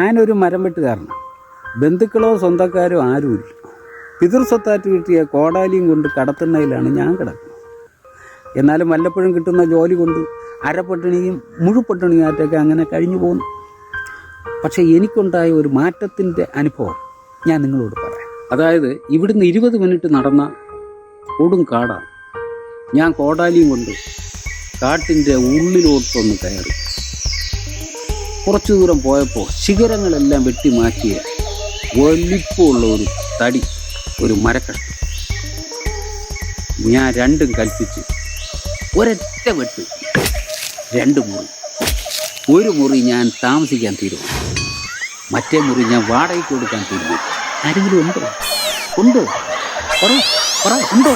ഞാനൊരു മരം വെട്ടുകാരനാണ്. ബന്ധുക്കളോ സ്വന്തക്കാരോ ആരുമില്ല. പിതൃസ്വത്തായിട്ട് കിട്ടിയ കോടാലിയും കൊണ്ട് കടത്തുന്നതിലാണ് ഞാൻ കിടക്കുന്നത്. എന്നാലും വല്ലപ്പോഴും കിട്ടുന്ന ജോലി കൊണ്ട് അരപ്പട്ടിണിയും മുഴുപട്ടിണിയായിട്ടൊക്കെ അങ്ങനെ കഴിഞ്ഞു പോകുന്നു. പക്ഷേ എനിക്കുണ്ടായ ഒരു മാറ്റത്തിൻ്റെ അനുഭവം ഞാൻ നിങ്ങളോട് പറയാം. അതായത് ഇവിടുന്ന് 20 മിനിറ്റ് നടന്ന കൊടും കാടാണ്. ഞാൻ കോടാലിയും കൊണ്ട് കാട്ടിൻ്റെ ഉള്ളിലോട്ടൊന്ന് കയറി. കുറച്ചു ദൂരം പോയപ്പോൾ ശിഖരങ്ങളെല്ലാം വെട്ടിമാറ്റിയ വലിപ്പമുള്ള ഒരു തടി, ഒരു മരക്കഷ്ണം. ഞാൻ രണ്ടും കൽപ്പിച്ച് ഒരൊറ്റ വെട്ട് 2 മുറി. ഒരു മുറി ഞാൻ താമസിക്കാൻ തീരുമാനിച്ചു, മറ്റേ മുറി ഞാൻ വാടകയ്ക്ക് കൊടുക്കാൻ തീരുമാനിച്ചു. ആരെങ്കിലും ഉണ്ടോ? ഉണ്ടോ? പറ ഉണ്ടോ?